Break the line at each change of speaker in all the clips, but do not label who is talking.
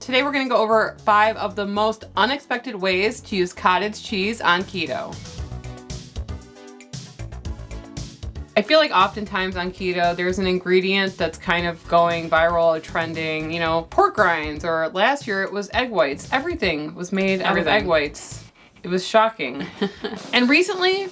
Today we're gonna go over 5 of the most unexpected ways to use cottage cheese on keto. I feel like oftentimes on keto, there's an ingredient that's kind of going viral or trending, you know, pork rinds, or last year it was egg whites. Everything was made out of egg whites. It was shocking. And recently,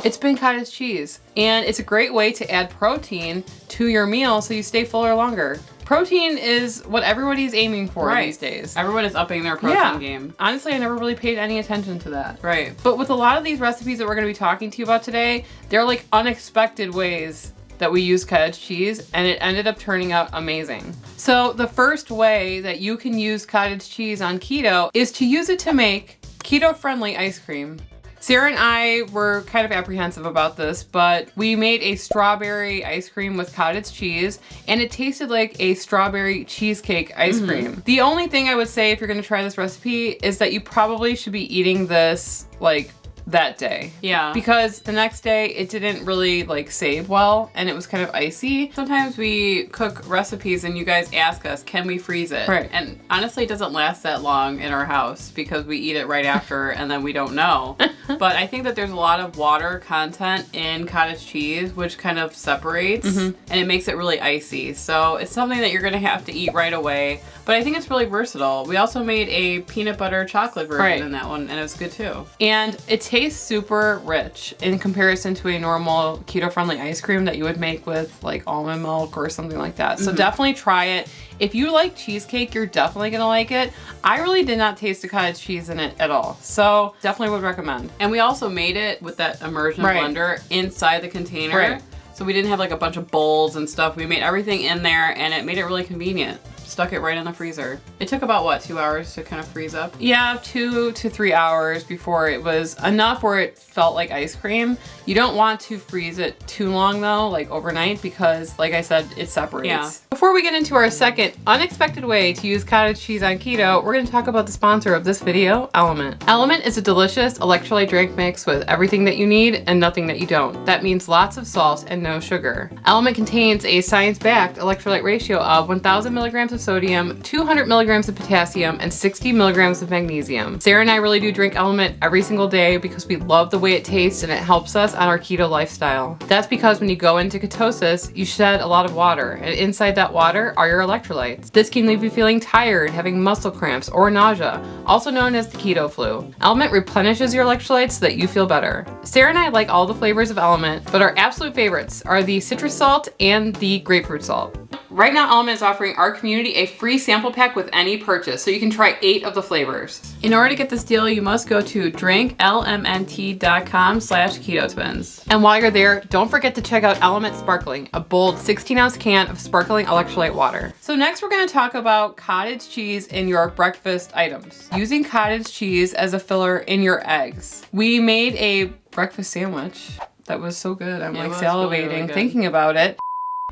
it's been cottage cheese. And it's a great way to add protein to your meal so you stay fuller longer. Protein is what everybody's aiming for these days.
Everyone is upping their protein game.
Honestly, I never really paid any attention to that.
Right.
But with a lot of these recipes that we're going to be talking to you about today, they're like unexpected ways that we use cottage cheese, and it ended up turning out amazing. So the first way that you can use cottage cheese on keto is to use it to make keto-friendly ice cream. Sarah and I were kind of apprehensive about this, but we made a strawberry ice cream with cottage cheese, and it tasted like a strawberry cheesecake ice cream. The only thing I would say if you're gonna try this recipe is that you probably should be eating this like that day.
Yeah.
Because the next day it didn't really like save well, and it was kind of icy.
Sometimes we cook recipes and you guys ask us, can we freeze it?
Right.
And honestly, it doesn't last that long in our house because we eat it right after and then we don't know. But I think that there's a lot of water content in cottage cheese, which kind of separates and it makes it really icy. So it's something that you're gonna have to eat right away. But I think it's really versatile. We also made a peanut butter chocolate version in that one, and it was good too.
And it tastes super rich in comparison to a normal keto-friendly ice cream that you would make with like almond milk or something like that. So definitely try it. If you like cheesecake, you're definitely gonna like it. I really did not taste the cottage cheese in it at all. So definitely would recommend.
And we also made it with that immersion blender inside the container.
Right.
So we didn't have like a bunch of bowls and stuff. We made everything in there and it made it really convenient. Stuck it right in the freezer. It took about, what, 2 hours to kind of freeze up?
Yeah, 2 to 3 hours before it was enough where it felt like ice cream. You don't want to freeze it too long though, like overnight, because like I said, it separates.
Yeah.
Before we get into our second unexpected way to use cottage cheese on keto, we're gonna talk about the sponsor of this video, Element. Element is a delicious electrolyte drink mix with everything that you need and nothing that you don't. That means lots of salt and no sugar. Element contains a science-backed electrolyte ratio of 1,000 milligrams of sodium, 200 milligrams of potassium, and 60 milligrams of magnesium. Sarah and I really do drink Element every single day because we love the way it tastes and it helps us on our keto lifestyle. That's because when you go into ketosis, you shed a lot of water, and inside that water are your electrolytes. This can leave you feeling tired, having muscle cramps, or nausea, also known as the keto flu. Element replenishes your electrolytes so that you feel better. Sarah and I like all the flavors of Element, but our absolute favorites are the citrus salt and the grapefruit salt. Right now, Element is offering our community a free sample pack with any purchase, so you can try 8 of the flavors.
In order to get this deal, you must go to drinklmnt.com/ketotwins.
And while you're there, don't forget to check out Element Sparkling, a bold 16-ounce can of sparkling electrolyte water. So next we're gonna talk about cottage cheese in your breakfast items. Using cottage cheese as a filler in your eggs. We made a breakfast sandwich that was so good. I'm like salivating really thinking about it.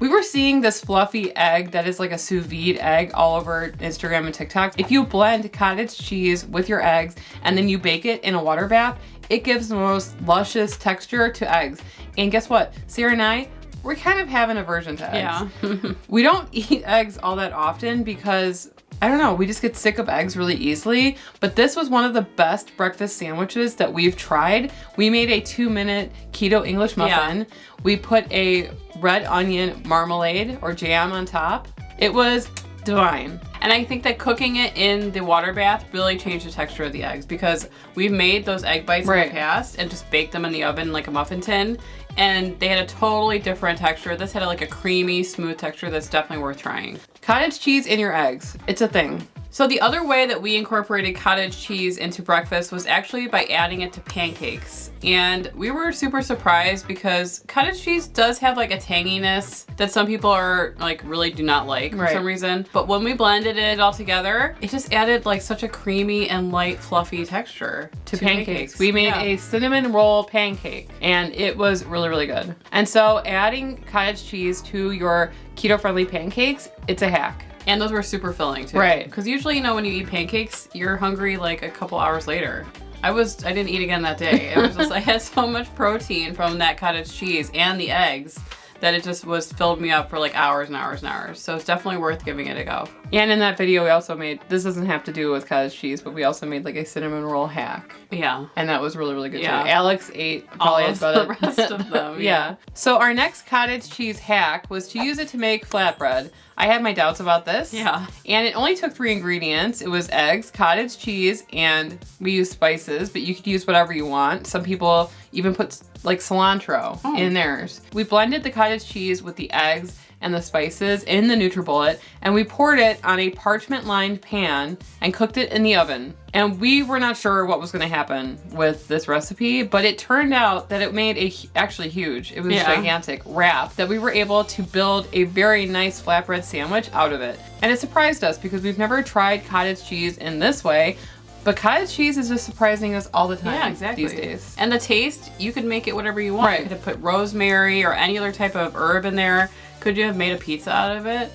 We were seeing this fluffy egg that is like a sous vide egg all over Instagram and TikTok. If you blend cottage cheese with your eggs and then you bake it in a water bath, it gives the most luscious texture to eggs. And guess what? Sarah and I, we kind of have an aversion to eggs.
Yeah.
We don't eat eggs all that often because, I don't know, we just get sick of eggs really easily. But this was one of the best breakfast sandwiches that we've tried. We made a 2-minute keto English muffin. Yeah. We put a red onion marmalade or jam on top. It was divine.
And I think that cooking it in the water bath really changed the texture of the eggs, because we've made those egg bites in the past and just baked them in the oven like a muffin tin, and they had a totally different texture. This had like a creamy, smooth texture that's definitely worth trying.
Cottage cheese in your eggs. It's a thing.
So the other way that we incorporated cottage cheese into breakfast was actually by adding it to pancakes. And we were super surprised because cottage cheese does have like a tanginess that some people are like really do not like for some reason. But when we blended it all together, it just added like such a creamy and light fluffy texture to pancakes.
We made a cinnamon roll pancake and it was really, really good. And so adding cottage cheese to your keto-friendly pancakes, it's a hack.
And those were super filling too.
Right.
Because usually, you know, when you eat pancakes, you're hungry like a couple hours later. I didn't eat again that day. It was just, I had so much protein from that cottage cheese and the eggs that it just was filled me up for like hours and hours and hours. So it's definitely worth giving it a go.
And in that video, we also made, this doesn't have to do with cottage cheese, but we also made like a cinnamon roll hack.
Yeah.
And that was really, really good
Yeah.
too. Alex ate
All
probably
of the rest of them.
Yeah. So our next cottage cheese hack was to use it to make flatbread. I had my doubts about this.
Yeah.
And it only took 3 ingredients. It was eggs, cottage cheese, and we used spices, but you could use whatever you want. Some people even put like cilantro in theirs. We blended the cottage cheese with the eggs and the spices in the NutriBullet, and we poured it on a parchment-lined pan and cooked it in the oven. And we were not sure what was gonna happen with this recipe, but it turned out that it made a actually huge, it was gigantic wrap that we were able to build a very nice flatbread sandwich out of it. And it surprised us because we've never tried cottage cheese in this way, but cottage cheese is just surprising us all the time these days.
And the taste, you could make it whatever you want.
Right.
You could have put rosemary or any other type of herb in there. Could you have made a pizza out of it?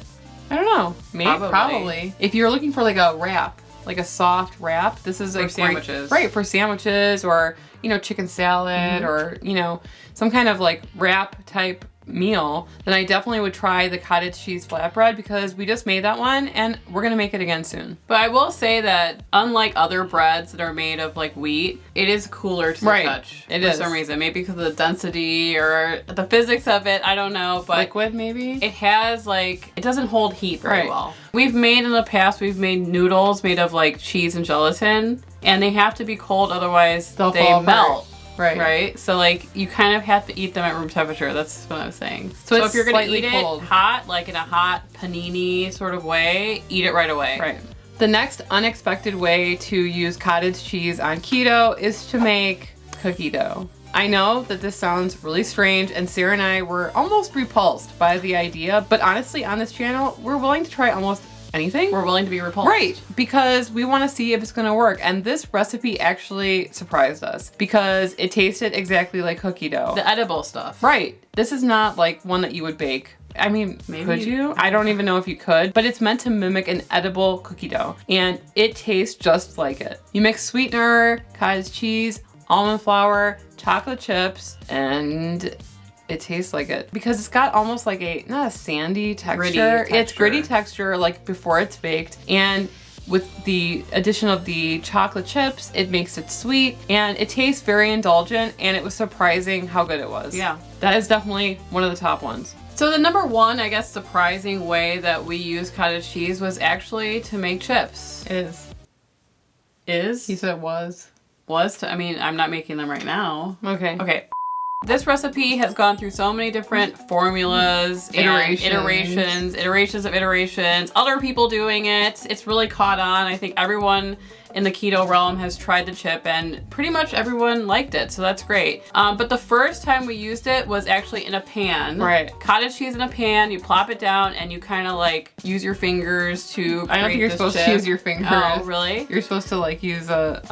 I don't know. Maybe,
Probably.
probably. If you're looking for like a wrap, like a soft wrap, this is
For
a
sandwiches.
Right, for sandwiches or, you know, chicken salad or, you know, some kind of like wrap type meal, then I definitely would try the cottage cheese flatbread because we just made that one and we're gonna make it again soon.
But I will say that unlike other breads that are made of like wheat, it is cooler to the touch
It
for
is.
some reason. Maybe because of the density or the physics of it, I don't know. But
Liquid maybe?
it has like, it doesn't hold heat very well. We've made in the past, we've made noodles made of like cheese and gelatin, and they have to be cold, otherwise
They'll
they
fall apart.
melt.
Right.
Right? So like you kind of have to eat them at room temperature. That's what I'm saying.
So it's
if you're gonna
slightly
eat
cold.
it hot, like in a hot panini sort of way, eat it right away.
Right. The next unexpected way to use cottage cheese on keto is to make cookie dough. I know that this sounds really strange, and Sarah and I were almost repulsed by the idea, but honestly on this channel, we're willing to try almost anything.
We're willing to be repulsed.
Right, because we want to see if it's going to work. And this recipe actually surprised us because it tasted exactly like cookie dough.
The edible stuff.
Right. This is not like one that you would bake. I mean,
Maybe
could you? I don't even know if you could, but it's meant to mimic an edible cookie dough, and it tastes just like it. You mix sweetener, cottage cheese, almond flour, chocolate chips, and it tastes like it because it's got almost like a, not a sandy texture.
Gritty texture.
It's gritty texture like before it's baked, and with the addition of the chocolate chips, it makes it sweet and it tastes very indulgent, and it was surprising how good it was.
Yeah.
That is definitely one of the top ones.
So the number one, I guess, surprising way that we use cottage cheese was actually to make chips. Is?
He said it was.
I mean, I'm not making them right now.
Okay.
Okay. This recipe has gone through so many different formulas, and iterations of iterations, other people doing it. It's really caught on. I think everyone in the keto realm has tried the chip, and pretty much everyone liked it, so that's great. But the first time we used it was actually in a pan.
Right.
Cottage cheese in a pan, you plop it down, and you kind of like use your fingers to
I don't think
create
you're
this
supposed
chip.
to use your fingers.
Oh, really?
You're supposed to like use a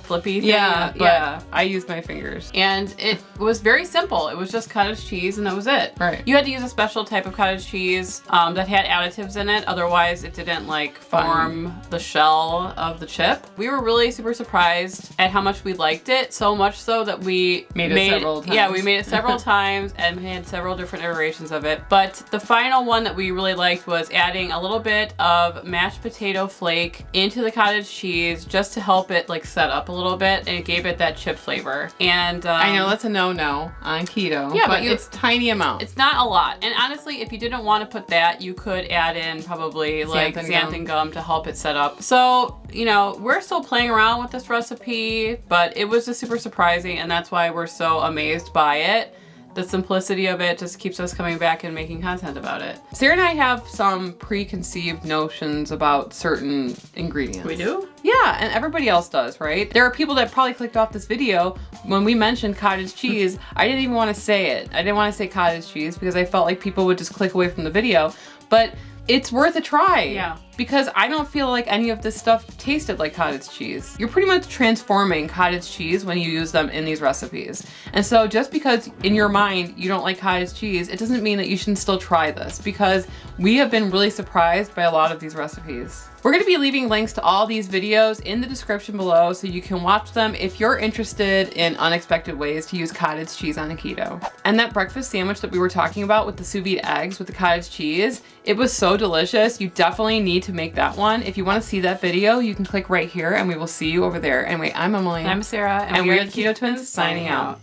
flippy thing?
Yeah, but
Yeah.
I used my fingers.
And it was very simple. It was just cottage cheese and that was it.
Right.
You had to use a special type of cottage cheese that had additives in it. Otherwise, it didn't like form the shell of the chip. We were really super surprised at how much we liked it. So much so that we
made it several times.
Yeah, we made it several times and had several different iterations of it. But the final one that we really liked was adding a little bit of mashed potato flake into the cottage cheese just to help it like set up a little bit, and it gave it that chip flavor. And
I know that's a no-no on keto.
Yeah,
but
but
it's tiny amount.
it's not a lot. And honestly, if you didn't want to put that, you could add in probably like xanthan gum to help it set up. So, you know, we're still playing around with this recipe, but it was just super surprising, and that's why we're so amazed by it. The simplicity of it just keeps us coming back and making content about it.
Sarah and I have some preconceived notions about certain ingredients.
We do?
Yeah, and everybody else does, right? There are people that probably clicked off this video when we mentioned cottage cheese. I didn't even want to say it. I didn't want to say cottage cheese because I felt like people would just click away from the video, but it's worth a try.
Yeah.
because I don't feel like any of this stuff tasted like cottage cheese. You're pretty much transforming cottage cheese when you use them in these recipes. And so just because in your mind you don't like cottage cheese, it doesn't mean that you shouldn't still try this, because we have been really surprised by a lot of these recipes. We're gonna be leaving links to all these videos in the description below so you can watch them if you're interested in unexpected ways to use cottage cheese on a keto. And that breakfast sandwich that we were talking about with the sous vide eggs with the cottage cheese, it was so delicious. You definitely need to make that one. If you wanna see that video, you can click right here and we will see you over there. Anyway, I'm Emily.
I'm Sarah.
And we're the Keto Twins signing out.